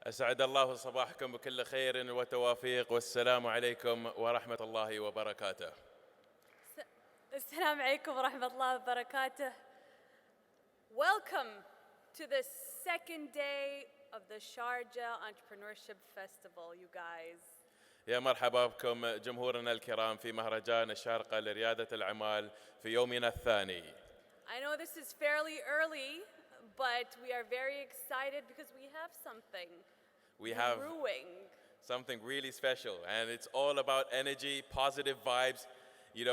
أسعد الله صباحكم بكل خير وتوافيق والسلام عليكم ورحمة الله وبركاته. السلام عليكم ورحمة الله وبركاته. Welcome to the second day of the Sharjah Entrepreneurship Festival, you guys. يا مرحبا بكم جمهورنا الكرام في مهرجان الشارقة لريادة الأعمال في يومنا الثاني. I know this is fairly early, but we are very excited because we have something brewing. Something really special, and it's all about energy, positive vibes,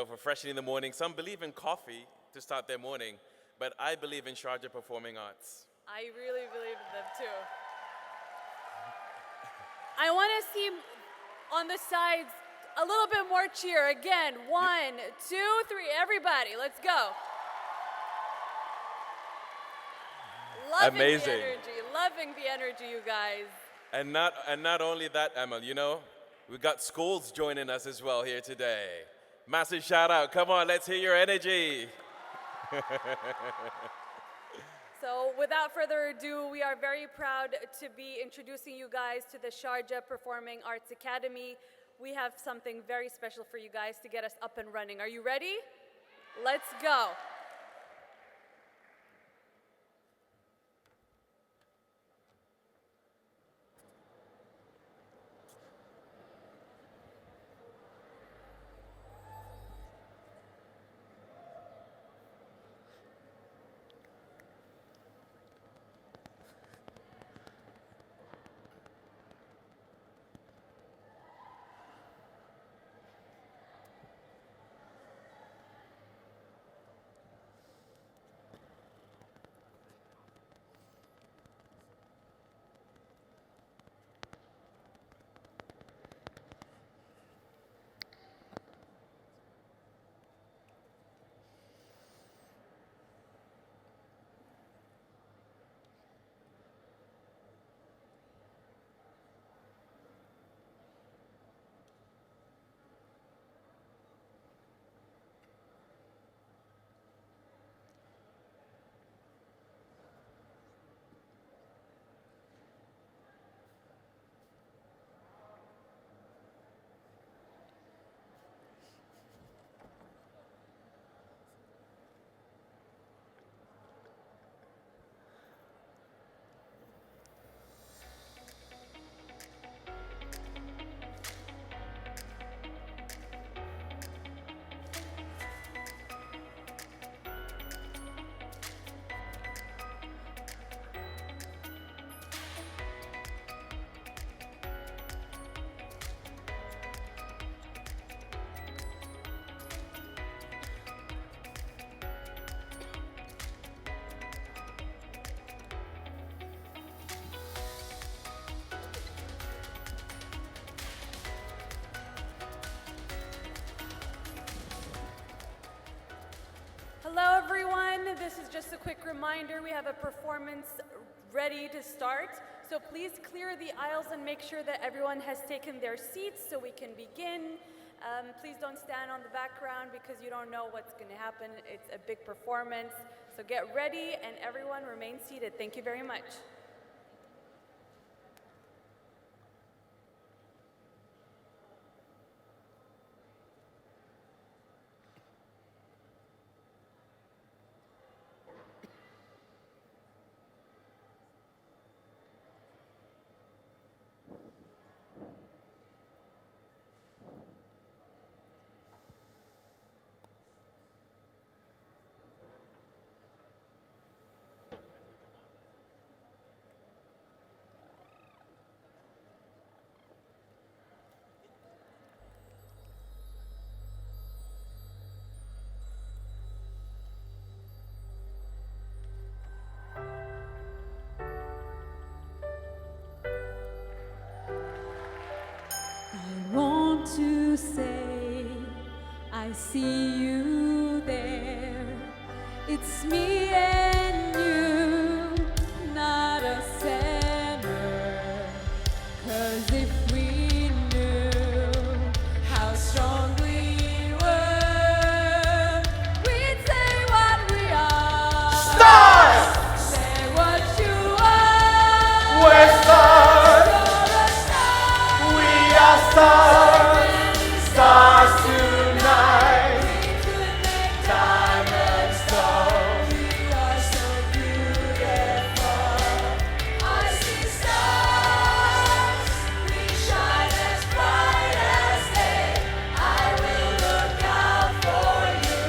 for fresh in the morning. Some believe in coffee to start their morning, but I believe in Sharjah Performing Arts. I really believe in them too. I want to see on the sides a little bit more cheer. Again, 1, 2, 3, everybody, let's go. Loving the energy, you guys. And not only that, Amal, we got schools joining us as well here today. Massive shout out. Come on, let's hear your energy. So without further ado, we are very proud to be introducing you guys to the Sharjah Performing Arts Academy. We have something very special for you guys to get us up and running. Are you ready? Let's go. Hello everyone, this is just a quick reminder. We have a performance ready to start. So please clear the aisles and make sure that everyone has taken their seats so we can begin. Please don't stand on the background because you don't know what's going to happen. It's a big performance. So get ready and everyone remain seated. Thank you very much. To say I see you there. It's me and you, not a center. 'Cause if we knew how strong we were, we'd say what we are. Stars! Say what you are. We're stars! stars tonight. Diamonds glow. We are so beautiful. I see stars. We shine as bright as day. I will look out for you.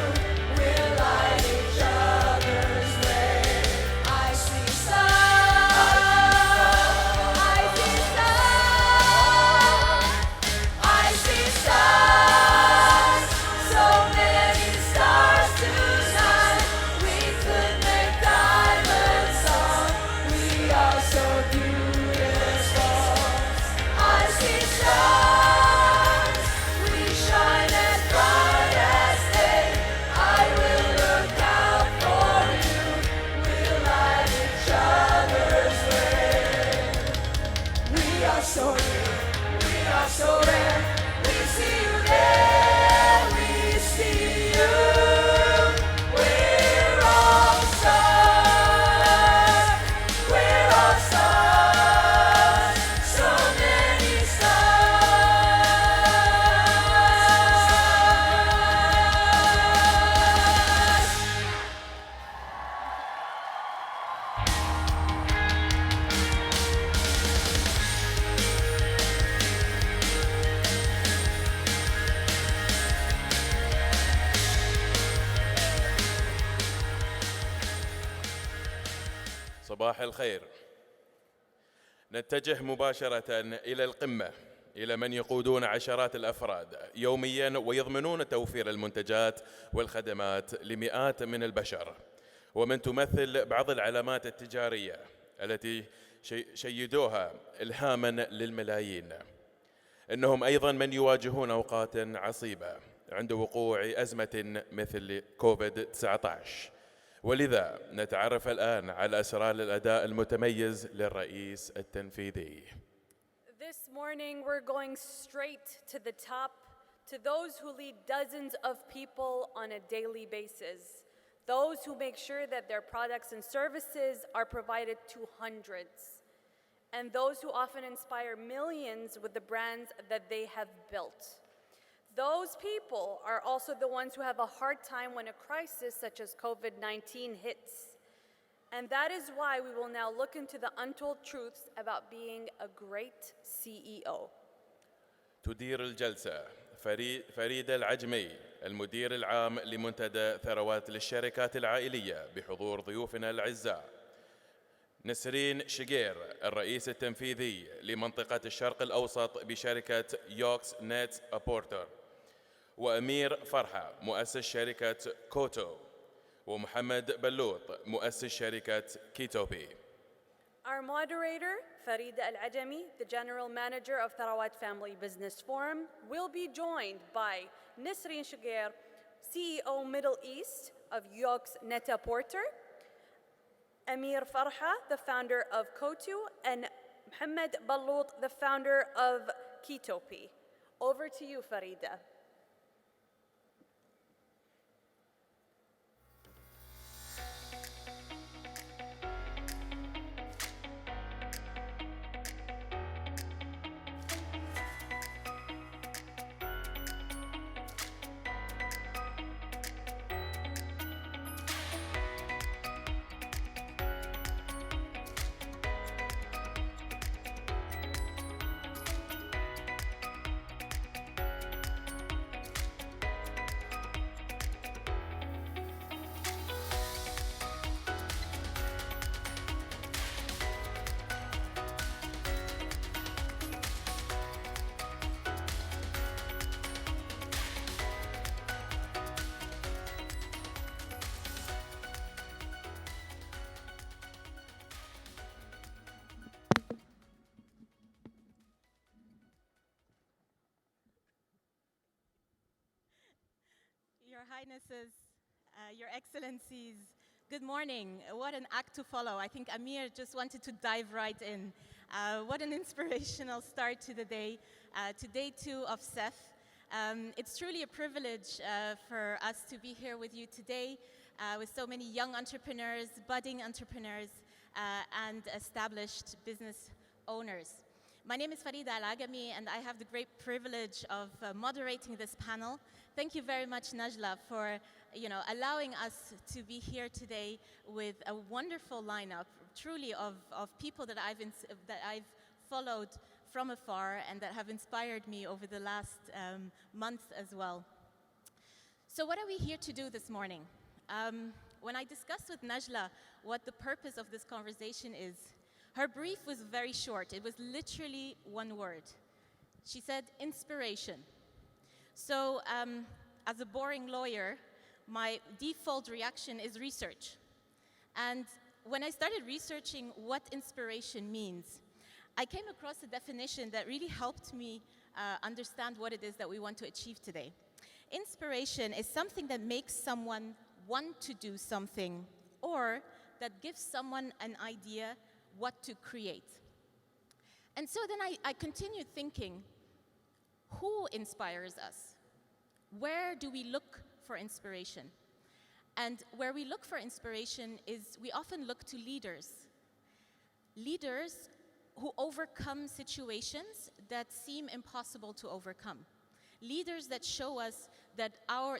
We'll light each other's way. I see stars. I see stars. I see stars, so many stars tonight. We could make diamonds song. We are so beautiful. I see stars, we shine as bright as day. I will look out for you. We'll light each other's way. We are so new, we are so rare. We see you there, we see you. We're all stars, we're all stars. So many stars. صباح الخير. نتجه مباشرة إلى القمة، إلى من يقودون عشرات الأفراد يومياً ويضمنون توفير المنتجات والخدمات لمئات من البشر، ومن تمثل بعض العلامات التجارية التي شيدوها إلهاماً للملايين. إنهم أيضاً من يواجهون أوقات عصيبة عند وقوع أزمة مثل كوفيد-19. ولذا نتعرف الآن على أسرار الأداء المتميز للرئيس التنفيذي. This morning, we're going straight to the top, to those who lead dozens of people on a daily basis, those who make sure that their products and services are provided to hundreds, and those who often inspire millions with the brands that they have built. Those people are also the ones who have a hard time when a crisis such as COVID-19 hits. And that is why we will now look into the untold truths about being a great CEO. تدير الجلسة فريدة العجمي، المدير العام لمنتدى ثروات للشركات العائلية، بحضور ضيوفنا الأعزاء نسرين شقير، الرئيس التنفيذي لمنطقة الشرق الأوسط بشركة يوكس نت أبورتر، وأمير فرحة، مؤسس شركة كوتو، ومحمد بلوط، مؤسس شركة كيتوبي. Our moderator, Farida El Agamy, the General Manager of Tharawat Family Business Forum, will be joined by Nisreen Shocair, CEO Middle East of YOOX Neta Porter, Amir Farha, the founder of COTU, and Mohammed Ballout, the founder of Kitopi. Over to you, Farida. Your Highnesses, Your Excellencies, good morning. What an act to follow. I think Amir just wanted to dive right in. What an inspirational start to the day, to day 2 of CEF. It's truly a privilege for us to be here with you today with so many young entrepreneurs, budding entrepreneurs, and established business owners. My name is Farida El Agamy, and I have the great privilege of moderating this panel. Thank you very much, Najla, for allowing us to be here today with a wonderful lineup, truly of people that I've followed from afar and that have inspired me over the last month as well. So what are we here to do this morning? When I discussed with Najla what the purpose of this conversation is, her brief was very short. It was literally one word. She said, inspiration. So as a boring lawyer, my default reaction is research. And when I started researching what inspiration means, I came across a definition that really helped me understand what it is that we want to achieve today. Inspiration is something that makes someone want to do something, or that gives someone an idea what to create. And so then I continued thinking, who inspires us? Where do we look for inspiration? And where we look for inspiration is we often look to leaders. Leaders who overcome situations that seem impossible to overcome. Leaders that show us that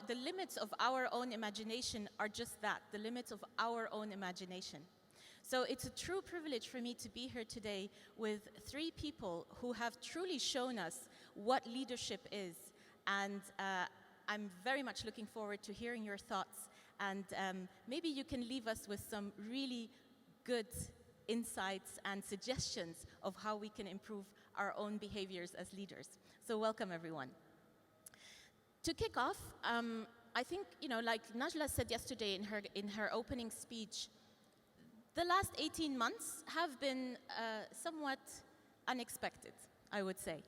the limits of our own imagination are just that, the limits of our own imagination. So it's a true privilege for me to be here today with three people who have truly shown us what leadership is. And I'm very much looking forward to hearing your thoughts. And maybe you can leave us with some really good insights and suggestions of how we can improve our own behaviors as leaders. So welcome, everyone. To kick off, I think, like Najla said yesterday in her opening speech, the last 18 months have been somewhat unexpected, I would say.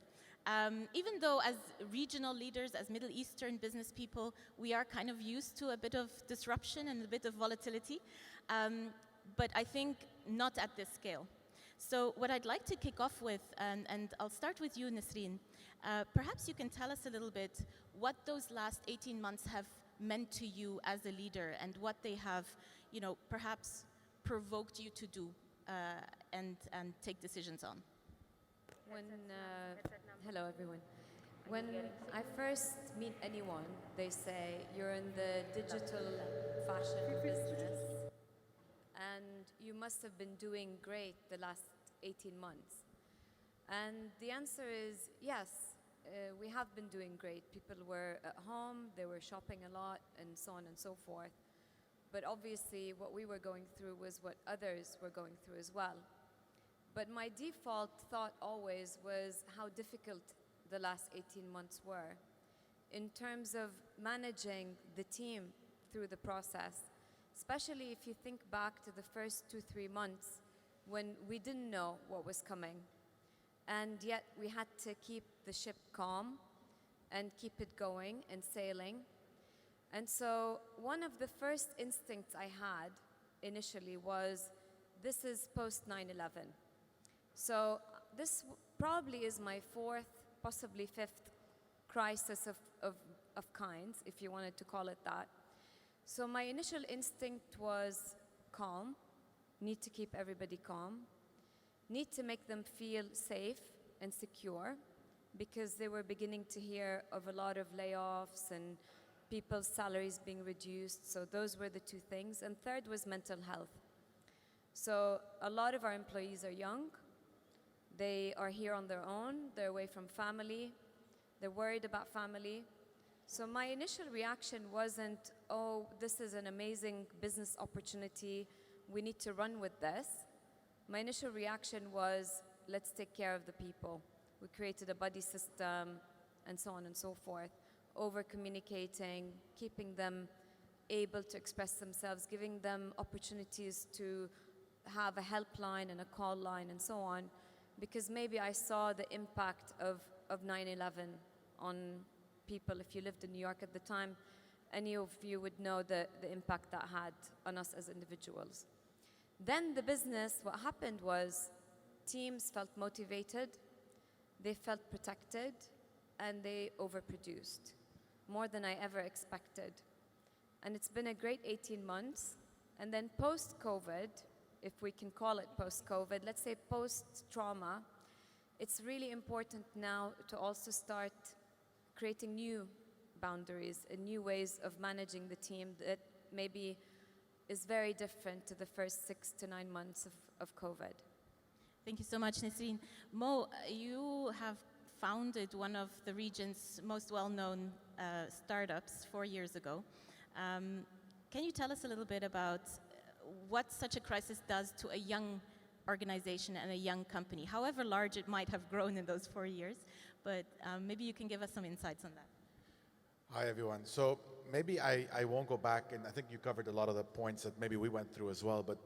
Even though as regional leaders, as Middle Eastern business people, we are kind of used to a bit of disruption and a bit of volatility, but I think not at this scale. So what I'd like to kick off with, and I'll start with you, Nisreen, perhaps you can tell us a little bit what those last 18 months have meant to you as a leader and what they have, perhaps provoked you to do and take decisions on. Hello everyone. When I first meet anyone, they say, you're in the digital fashion business and you must have been doing great the last 18 months. And the answer is yes, we have been doing great. People were at home, they were shopping a lot, and so on and so forth. But obviously what we were going through was what others were going through as well. But my default thought always was how difficult the last 18 months were in terms of managing the team through the process, especially if you think back to the first 2-3 months when we didn't know what was coming. And yet we had to keep the ship calm and keep it going and sailing. And so one of the first instincts I had initially was, this is post 9/11. So this probably is my fourth, possibly fifth crisis of kinds, if you wanted to call it that. So my initial instinct was calm, need to keep everybody calm, need to make them feel safe and secure, because they were beginning to hear of a lot of layoffs and people's salaries being reduced. So those were the two things. And third was mental health. So a lot of our employees are young. They are here on their own. They're away from family. They're worried about family. So my initial reaction wasn't, oh, this is an amazing business opportunity. We need to run with this. My initial reaction was, let's take care of the people. We created a buddy system and so on and so forth. Over-communicating, keeping them able to express themselves, giving them opportunities to have a helpline and a call line and so on, because maybe I saw the impact of 9/11 on people. If you lived in New York at the time, any of you would know the impact that had on us as individuals. Then the business, what happened was teams felt motivated, they felt protected, and they overproduced more than I ever expected. And it's been a great 18 months. And then post-COVID, if we can call it post-COVID, let's say post-trauma, it's really important now to also start creating new boundaries and new ways of managing the team that maybe is very different to the first 6 to 9 months of COVID. Thank you so much, Nisreen. Mo, you have founded one of the region's most well-known startups 4 years ago. Can you tell us a little bit about what such a crisis does to a young organization and a young company, however large it might have grown in those 4 years, but maybe you can give us some insights on that. Hi, everyone. So maybe I won't go back, and I think you covered a lot of the points that maybe we went through as well. But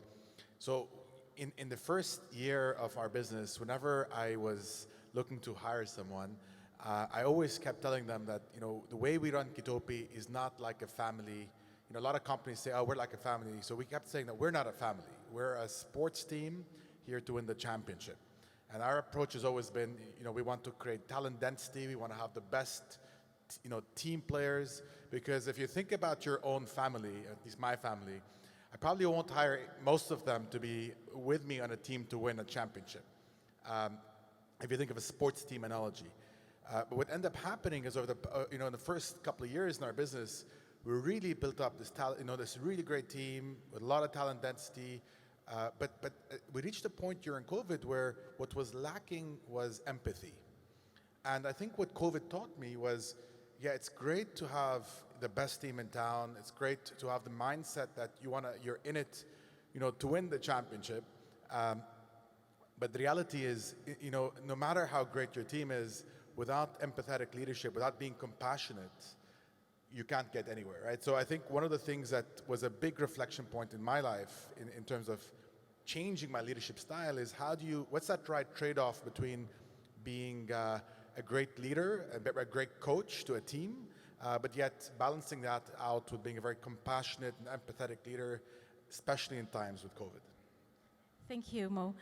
so in the first year of our business, whenever I was looking to hire someone, I always kept telling them that, you know, the way we run Kitopi is not like a family. You know, a lot of companies say, oh, we're like a family. So we kept saying that we're not a family. We're a sports team here to win the championship. And our approach has always been, you know, we want to create talent density. We want to have the best, you know, team players. Because if you think about your own family, at least my family, I probably won't hire most of them to be with me on a team to win a championship. If you think of a sports team analogy. But what ended up happening is over the, you know, in the first couple of years in our business, we really built up this talent, you know, this really great team with a lot of talent density. But we reached a point during COVID where what was lacking was empathy. And I think what COVID taught me was, yeah, it's great to have the best team in town. It's great to have the mindset that you're in it, you know, to win the championship. But the reality is, you know, no matter how great your team is, without empathetic leadership, without being compassionate, you can't get anywhere, right? So I think one of the things that was a big reflection point in my life in terms of changing my leadership style is what's that right trade-off between being a great leader, a great coach to a team, but yet balancing that out with being a very compassionate and empathetic leader, especially in times with COVID. Thank you, Mo.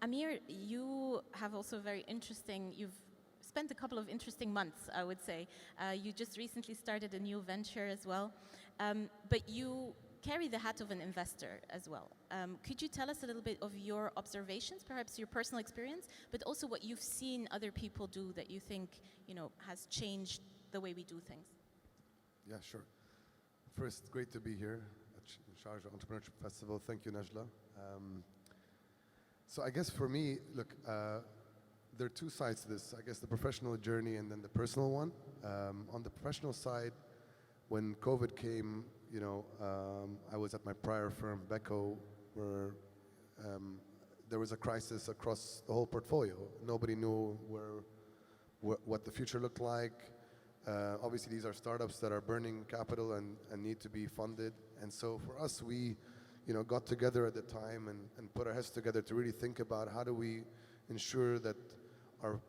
Amir, you have also you've spent a couple of interesting months, I would say. You just recently started a new venture as well, but you carry the hat of an investor as well. Could you tell us a little bit of your observations, perhaps your personal experience, but also what you've seen other people do that you think, you know, has changed the way we do things? Yeah, sure. First, great to be here at Sharjah Entrepreneurship Festival. Thank you, Najla. So I guess for me, look, there are two sides to this. I guess the professional journey and then the personal one. On the professional side, when COVID came, you know, I was at my prior firm, Beko, where there was a crisis across the whole portfolio. Nobody knew what the future looked like. Obviously, these are startups that are burning capital and need to be funded. And so for us, we, you know, got together at the time and put our heads together to really think about how do we ensure that our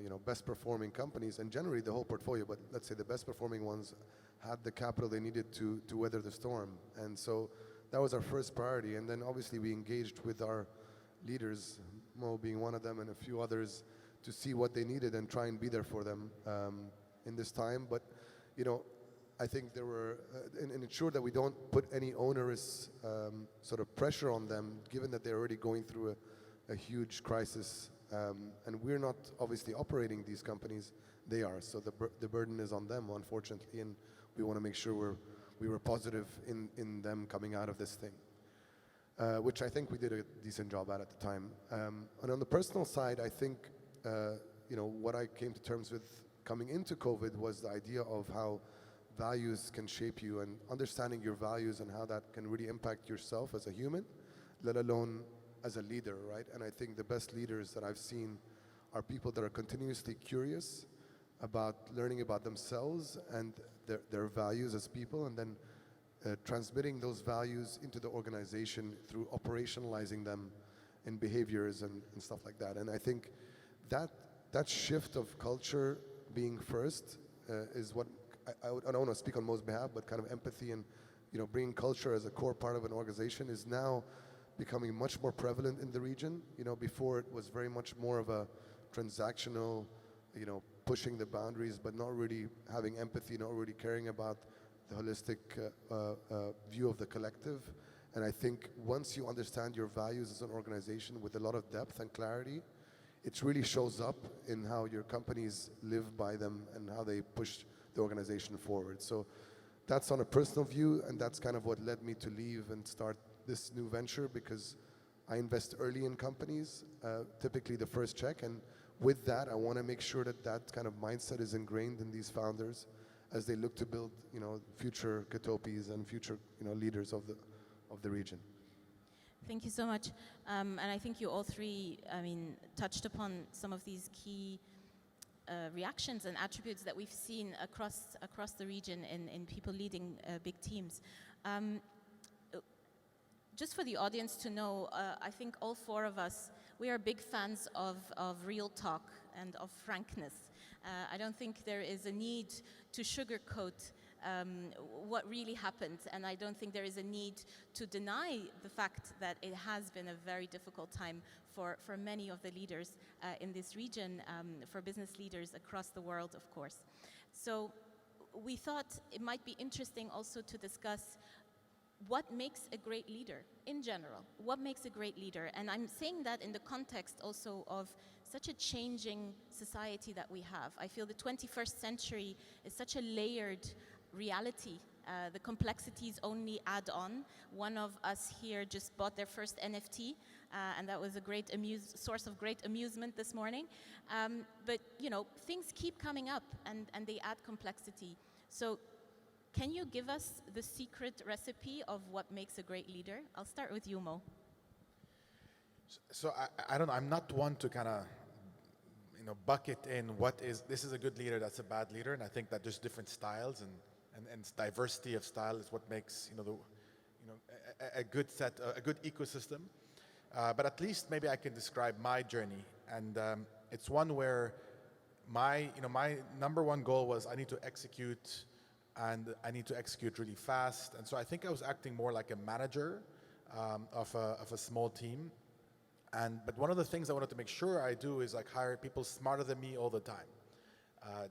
you know, best performing companies, and generally the whole portfolio, but let's say the best performing ones, had the capital they needed to weather the storm. And so that was our first priority. And then obviously we engaged with our leaders, Mo being one of them and a few others, to see what they needed and try and be there for them in this time. But, you know, I think there were, and ensure that we don't put any onerous sort of pressure on them, given that they're already going through a huge crisis. And we're not obviously operating these companies, they are. So the burden is on them, unfortunately, and we want to make sure we were positive in them coming out of this thing, which I think we did a decent job at the time. And on the personal side, I think, you know, what I came to terms with coming into COVID was the idea of how values can shape you and understanding your values and how that can really impact yourself as a human, let alone as a leader, right? And I think the best leaders that I've seen are people that are continuously curious about learning about themselves and their values as people, and then transmitting those values into the organization through operationalizing them in behaviors and stuff like that. And I think that shift of culture being first is what I don't want to speak on Mo's behalf, but kind of empathy and, you know, bringing culture as a core part of an organization is now becoming much more prevalent in the region. You know, before it was very much more of a transactional, you know, pushing the boundaries, but not really having empathy, not really caring about the holistic view of the collective. And I think once you understand your values as an organization with a lot of depth and clarity, it really shows up in how your companies live by them and how they push the organization forward. So that's on a personal view, and that's kind of what led me to leave and start this new venture, because I invest early in companies, typically the first check, and with that, I want to make sure that that kind of mindset is ingrained in these founders as they look to build, future Kitopis and future, leaders of the region. Thank you so much. And I think you all three, touched upon some of these key reactions and attributes that we've seen across the region in people leading big teams. Just for the audience to know, I think all four of us, we are big fans of real talk and of frankness. I don't think there is a need to sugarcoat what really happened, and I don't think there is a need to deny the fact that it has been a very difficult time for many of the leaders in this region, for business leaders across the world, of course. So we thought it might be interesting also to discuss what makes a great leader in general. What makes a great leader? And I'm saying that in the context also of such a changing society that we have. I feel the 21st century is such a layered reality. The complexities only add on. One of us here just bought their first NFT, and that was a great source of great amusement this morning. But things keep coming up, and they add complexity. So can you give us the secret recipe of what makes a great leader? I'll start with you, Mo. So I don't know, I'm not one to kind of, bucket in this is a good leader, that's a bad leader, and I think that there's different styles and diversity of style is what makes, a good ecosystem. But at least maybe I can describe my journey, and it's one where my number one goal was I need to execute, and I need to execute really fast. And so I think I was acting more like a manager of a small team. But one of the things I wanted to make sure I do is hire people smarter than me all the time,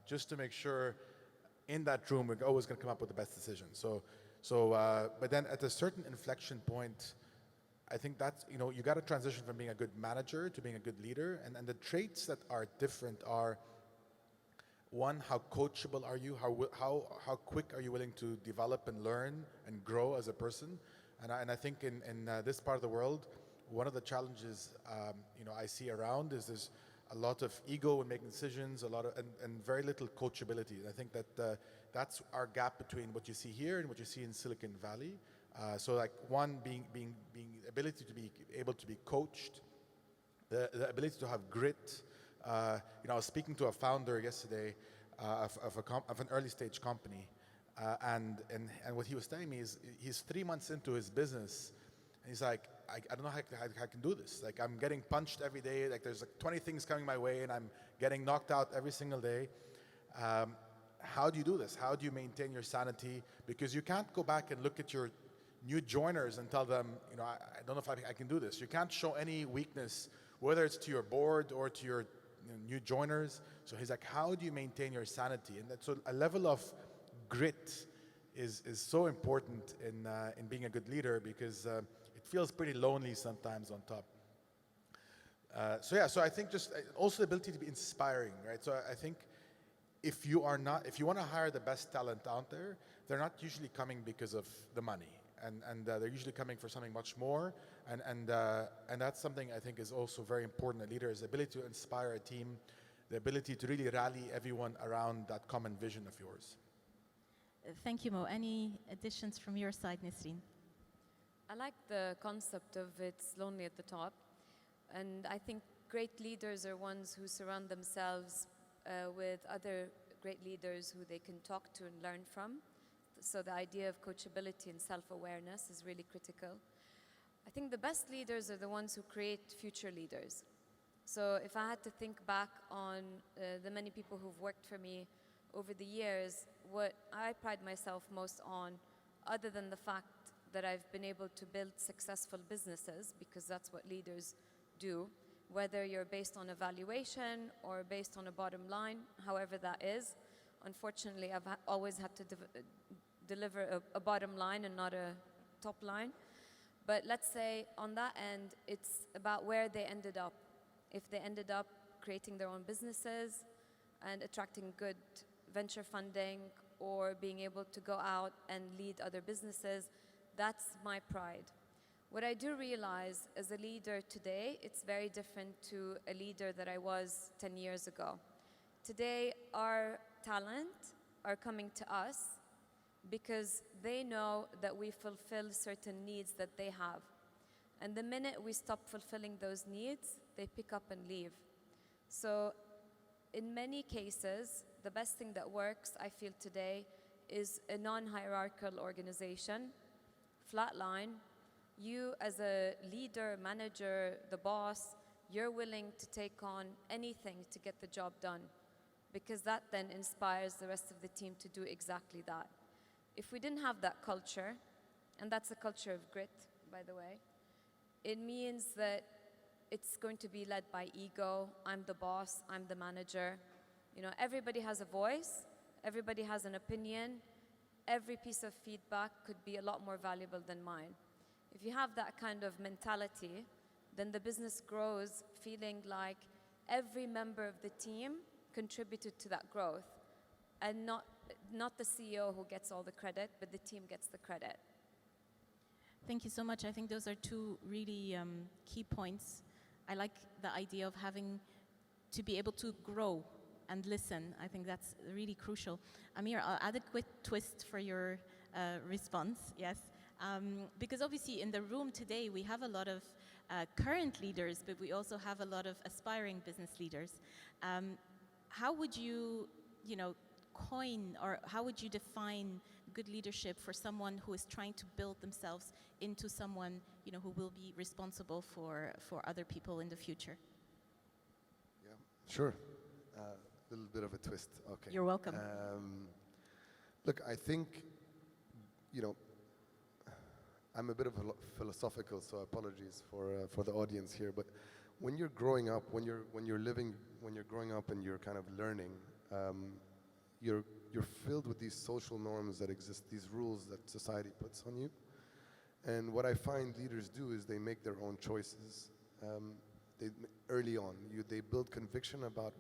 just to make sure in that room we're always going to come up with the best decision. But then at a certain inflection point, I think that's, you got to transition from being a good manager to being a good leader. And the traits that are different are, one, how coachable are you? How quick are you willing to develop and learn and grow as a person? And I think in this part of the world, one of the challenges I see around is there's a lot of ego in making decisions, and very little coachability. And I think that that's our gap between what you see here and what you see in Silicon Valley. So one being ability to be able to be coached, the ability to have grit. I was speaking to a founder yesterday of an early stage company, and what he was telling me is he's 3 months into his business, and he's like, I don't know how I can do this. I'm getting punched every day. There's 20 things coming my way, and I'm getting knocked out every single day. How do you do this? How do you maintain your sanity? Because you can't go back and look at your new joiners and tell them, I don't know if I can do this. You can't show any weakness, whether it's to your board or to your new joiners. So he's like, how do you maintain your sanity? And so a level of grit is so important in being a good leader, because it feels pretty lonely sometimes on top. So I think just also the ability to be inspiring, right? So I think if you want to hire the best talent out there, they're not usually coming because of the money, and they're usually coming for something much more, and that's something I think is also very important. A leader is the ability to inspire a team, the ability to really rally everyone around that common vision of yours. Thank you, Mo. Any additions from your side, Nisreen? I like the concept of it's lonely at the top, and I think great leaders are ones who surround themselves with other great leaders who they can talk to and learn from. So the idea of coachability and self-awareness is really critical. I think the best leaders are the ones who create future leaders. So if I had to think back on the many people who've worked for me over the years, what I pride myself most on, other than the fact that I've been able to build successful businesses, because that's what leaders do, whether you're based on a valuation or based on a bottom line, however that is. Unfortunately, I've always had to deliver a bottom line and not a top line. But let's say on that end, it's about where they ended up. if they ended up creating their own businesses and attracting good venture funding or being able to go out and lead other businesses, that's my pride. What I do realize as a leader today, it's very different to a leader that I was 10 years ago. Today, our talent are coming to us because they know that we fulfill certain needs that they have. And the minute we stop fulfilling those needs, they pick up and leave. So in many cases, the best thing that works, I feel today, is a non-hierarchical organization, flatline. You as a leader, manager, the boss, you're willing to take on anything to get the job done, because that then inspires the rest of the team to do exactly that. If we didn't have that culture, and that's a culture of grit, by the way, it means that it's going to be led by ego. I'm the boss, I'm the manager. You know, everybody has a voice, everybody has an opinion. Every piece of feedback could be a lot more valuable than mine. If you have that kind of mentality, then the business grows feeling like every member of the team contributed to that growth, and not the CEO who gets all the credit, but the team gets the credit. Thank you so much. I think those are two really key points. I like the idea of having to be able to grow and listen. I think that's really crucial. Amir, I'll add a quick twist for your response, yes. Because obviously in the room today, we have a lot of current leaders, but we also have a lot of aspiring business leaders. How would you, coin, or how would you define good leadership for someone who is trying to build themselves into someone, who will be responsible for other people in the future? Yeah, sure. Little bit of a twist. Okay. You're welcome. Look, I think, I'm a bit of a philosophical, so apologies for the audience here. But when you're growing up, when you're growing up and you're kind of learning, you're filled with these social norms that exist, these rules that society puts on you. And what I find leaders do is they make their own choices. Early on, they build conviction about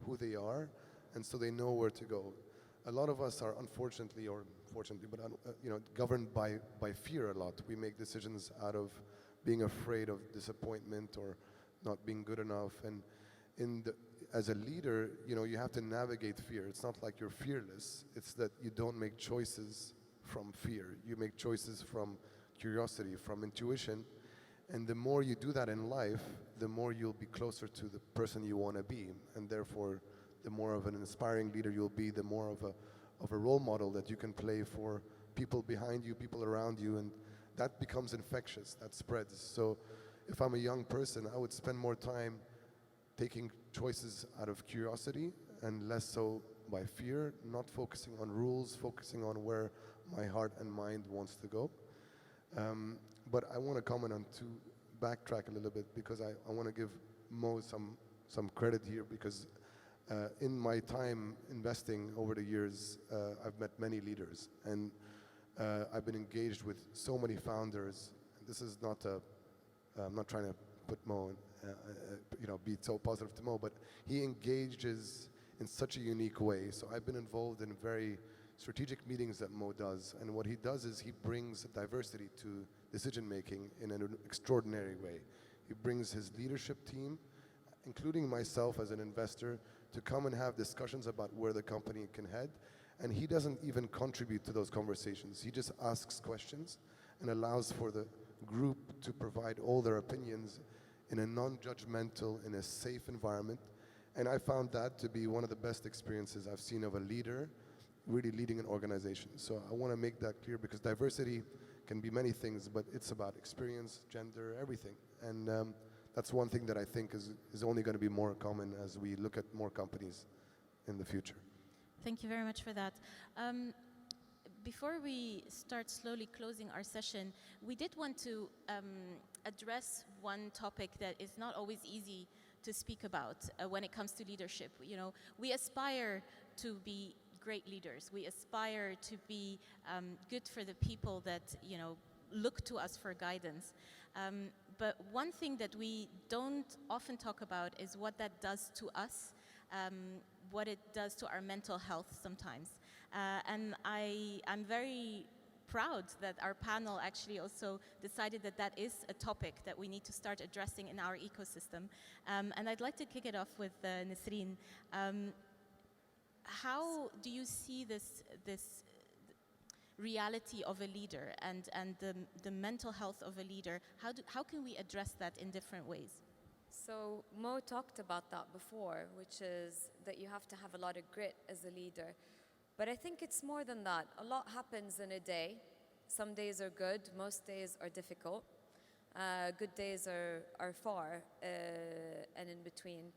who they are, and so they know where to go. A lot of us are unfortunately, or fortunately, but governed by fear a lot. We make decisions out of being afraid of disappointment or not being good enough. And as a leader, you have to navigate fear. It's not like you're fearless. It's that you don't make choices from fear. You make choices from curiosity, from intuition. And the more you do that in life, the more you'll be closer to the person you want to be. And therefore, the more of an inspiring leader you'll be, the more of a role model that you can play for people behind you, people around you, and that becomes infectious, that spreads. So if I'm a young person, I would spend more time taking choices out of curiosity and less so by fear, not focusing on rules, focusing on where my heart and mind wants to go. But I want to comment on to backtrack a little bit, because I want to give Mo some credit here, because in my time investing over the years, I've met many leaders, and I've been engaged with so many founders. This is not I'm not trying to put Mo, be so positive to Mo, but he engages in such a unique way. So I've been involved in very strategic meetings that Mo does, and what he does is he brings diversity to decision making in an extraordinary way. He brings his leadership team, including myself as an investor, to come and have discussions about where the company can head, and he doesn't even contribute to those conversations. He just asks questions and allows for the group to provide all their opinions in a non-judgmental, in a safe environment. And I found that to be one of the best experiences I've seen of a leader really leading an organization. So I want to make that clear, because diversity can be many things, but it's about experience, gender, everything. And that's one thing that I think is only going to be more common as we look at more companies in the future. Thank you very much for that. Before we start slowly closing our session, we did want to address one topic that is not always easy to speak about when it comes to leadership. We aspire to be great leaders. We aspire to be good for the people that look to us for guidance. But one thing that we don't often talk about is what that does to us, what it does to our mental health sometimes. And I'm very proud that our panel actually also decided that that is a topic that we need to start addressing in our ecosystem. And I'd like to kick it off with Nisreen. How do you see this reality of a leader and the mental health of a leader? How can we address that in different ways? So Mo talked about that before, which is that you have to have a lot of grit as a leader. But I think it's more than that. A lot happens in a day. Some days are good, most days are difficult. Good days are far and in between.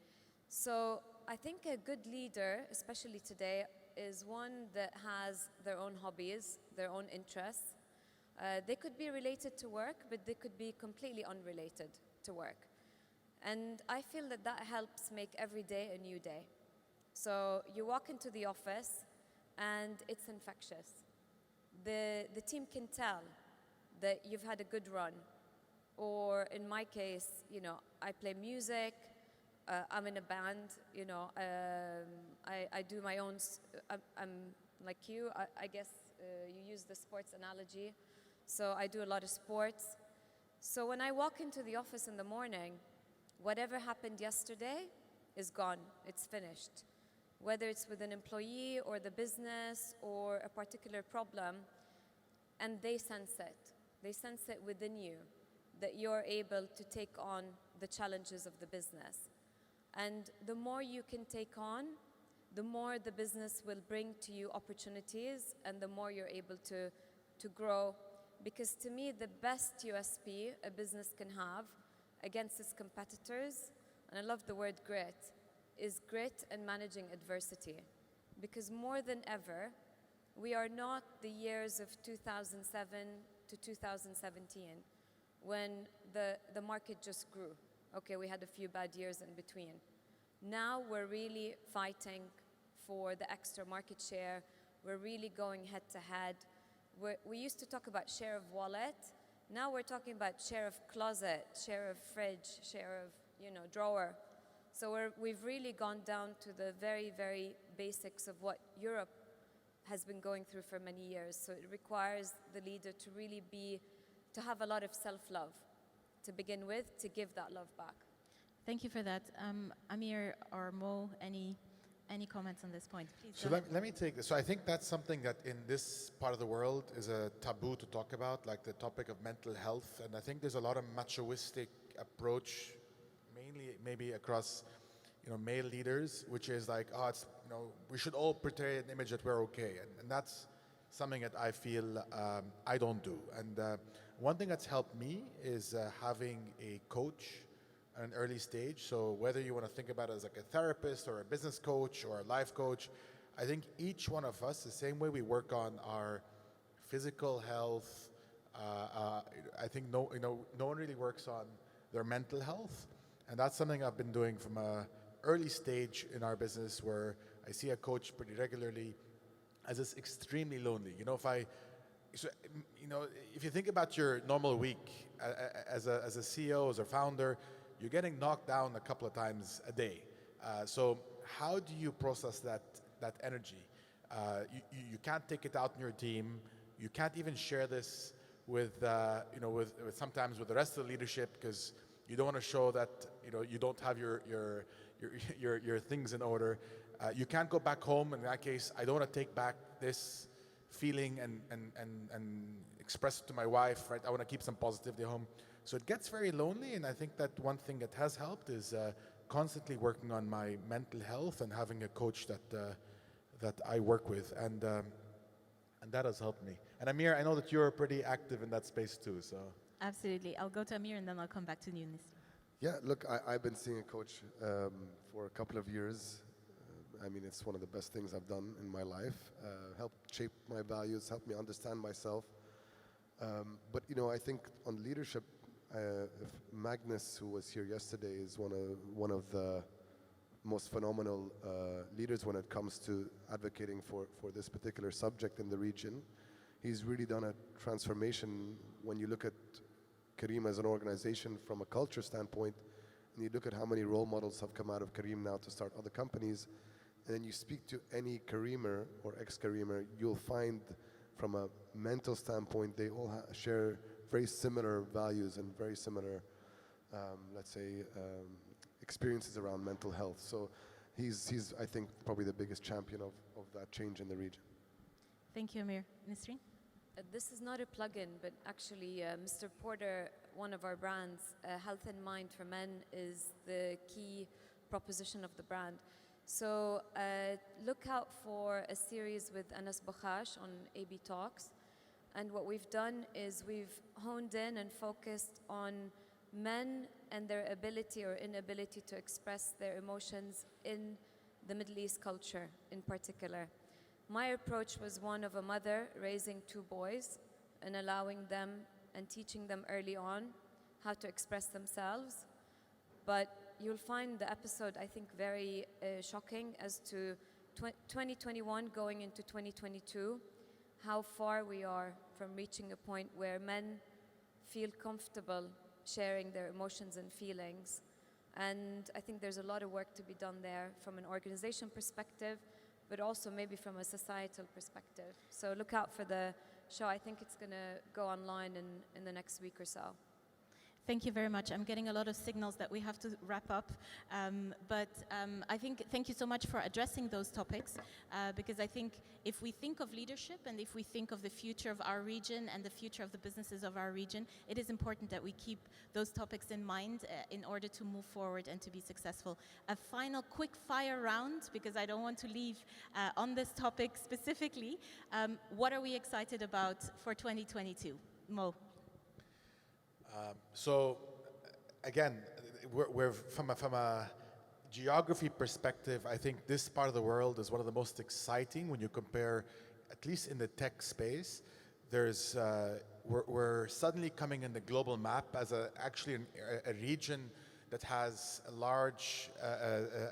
So I think a good leader, especially today, is one that has their own hobbies, their own interests. They could be related to work, but they could be completely unrelated to work. And I feel that that helps make every day a new day. So you walk into the office and it's infectious. The team can tell that you've had a good run. Or in my case, you know, I play music, I'm in a band, you know, I do my own, I'm like you, I guess you use the sports analogy. So I do a lot of sports. So when I walk into the office in the morning, whatever happened yesterday is gone, it's finished. Whether it's with an employee or the business or a particular problem, and they sense it. They sense it within you, that you're able to take on the challenges of the business. And the more you can take on, the more the business will bring to you opportunities and the more you're able to grow. Because to me, the best USP a business can have against its competitors, and I love the word grit, is grit and managing adversity. Because more than ever, we are not the years of 2007 to 2017 when the market just grew. Okay, we had a few bad years in between. Now we're really fighting for the extra market share. We're really going head to head. We used to talk about share of wallet. Now we're talking about share of closet, share of fridge, share of, you know, drawer. So we've really gone down to the very, very basics of what Europe has been going through for many years. So it requires the leader to really to have a lot of self-love to begin with, to give that love back. Thank you for that. Amir or Mo, any comments on this point? Please. So let me take this. So I think that's something that in this part of the world is a taboo to talk about, like the topic of mental health. And I think there's a lot of machoistic approach, mainly maybe across, you know, male leaders, which is like, oh, it's, you know, we should all portray an image that we're okay. And that's something that I feel I don't do. And one thing that's helped me is having a coach at an early stage. So whether you want to think about it as like a therapist or a business coach or a life coach, I think each one of us, the same way we work on our physical health, I think no one really works on their mental health. And that's something I've been doing from an early stage in our business, where I see a coach pretty regularly as it's extremely lonely. You know, if you think about your normal week as a CEO, as a founder, you're getting knocked down a couple of times a day. So how do you process that energy? You can't take it out on your team. You can't even share this with sometimes with the rest of the leadership, because you don't want to show that you don't have your things in order. You can't go back home. In that case, I don't want to take back this feeling and express it to my wife. Right? I want to keep some positivity home. So it gets very lonely, and I think that one thing that has helped is constantly working on my mental health and having a coach that I work with, and that has helped me. And Amir, I know that you're pretty active in that space too. So absolutely, I'll go to Amir and then I'll come back to Nisreen. Yeah, look, I've been seeing a coach for a couple of years. I mean, it's one of the best things I've done in my life. Helped shape my values, helped me understand myself. But I think on leadership, Magnus, who was here yesterday, is one of the most phenomenal leaders when it comes to advocating for this particular subject in the region. He's really done a transformation when you look at Careem as an organization from a culture standpoint, and you look at how many role models have come out of Careem now to start other companies, and then you speak to any Careemer or ex-Careemer, you'll find from a mental standpoint, they all share very similar values and very similar, let's say, experiences around mental health. So he's I think, probably the biggest champion of that change in the region. Thank you, Amir. Nisreen? This is not a plug-in, but actually, Mr. Porter, one of our brands, Health and Mind for Men, is the key proposition of the brand. So look out for a series with Anas Bokhash on AB Talks. And what we've done is we've honed in and focused on men and their ability or inability to express their emotions in the Middle East culture in particular. My approach was one of a mother raising 2 boys and allowing them and teaching them early on how to express themselves. But you'll find the episode, I think, very shocking as to 2021 going into 2022, how far we are from reaching a point where men feel comfortable sharing their emotions and feelings. And I think there's a lot of work to be done there from an organization perspective, but also maybe from a societal perspective. So look out for the show. I think it's going to go online in the next week or so. Thank you very much. I'm getting a lot of signals that we have to wrap up. But I think, thank you so much for addressing those topics, because I think if we think of leadership and if we think of the future of our region and the future of the businesses of our region, it is important that we keep those topics in mind in order to move forward and to be successful. A final quick fire round, because I don't want to leave on this topic specifically. What are we excited about for 2022? Mo. So, again, we're from a geography perspective, I think this part of the world is one of the most exciting when you compare, at least in the tech space. There's, we're suddenly coming in the global map as actually a region that has a large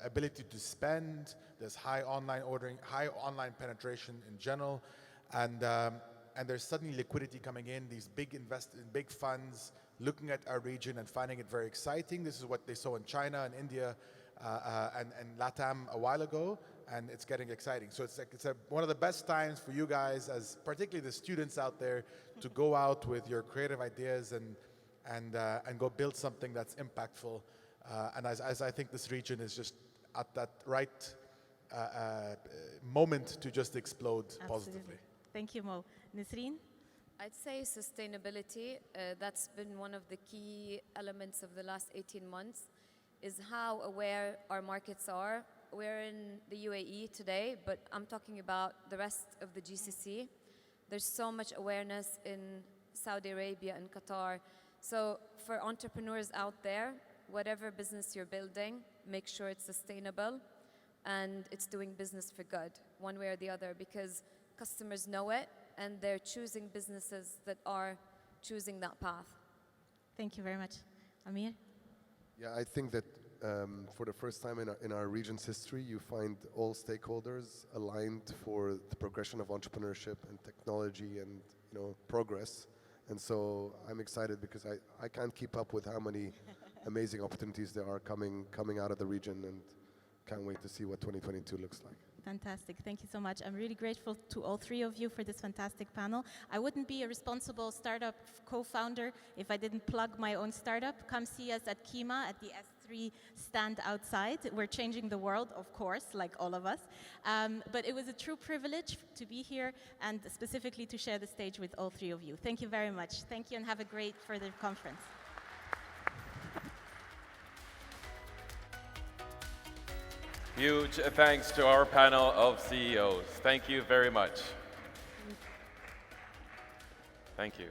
ability to spend. There's high online ordering, high online penetration in general, and there's suddenly liquidity coming in. These big funds looking at our region and finding it very exciting. This is what they saw in China and India and LATAM a while ago, and it's getting exciting. So it's one of the best times for you guys, as particularly the students out there, to go out with your creative ideas and go build something that's impactful. And as I think this region is just at that right moment to just explode positively. Thank you, Mo. Nisreen? I'd say sustainability, that's been one of the key elements of the last 18 months, is how aware our markets are. We're in the UAE today, but I'm talking about the rest of the GCC. There's so much awareness in Saudi Arabia and Qatar. So for entrepreneurs out there, whatever business you're building, make sure it's sustainable and it's doing business for good, one way or the other, because customers know it, and they're choosing businesses that are choosing that path. Thank you very much. Amir? Yeah, I think that for the first time in our region's history, you find all stakeholders aligned for the progression of entrepreneurship and technology and progress. And so I'm excited because I can't keep up with how many amazing opportunities there are coming out of the region, and can't wait to see what 2022 looks like. Fantastic. Thank you so much. I'm really grateful to all 3 of you for this fantastic panel. I wouldn't be a responsible startup co-founder if I didn't plug my own startup. Come see us at kyma at the S3 stand outside. We're changing the world, of course, like all of us. But it was a true privilege to be here and specifically to share the stage with all 3 of you. Thank you very much. Thank you, and have a great further conference. Huge thanks to our panel of CEOs. Thank you very much. Thank you.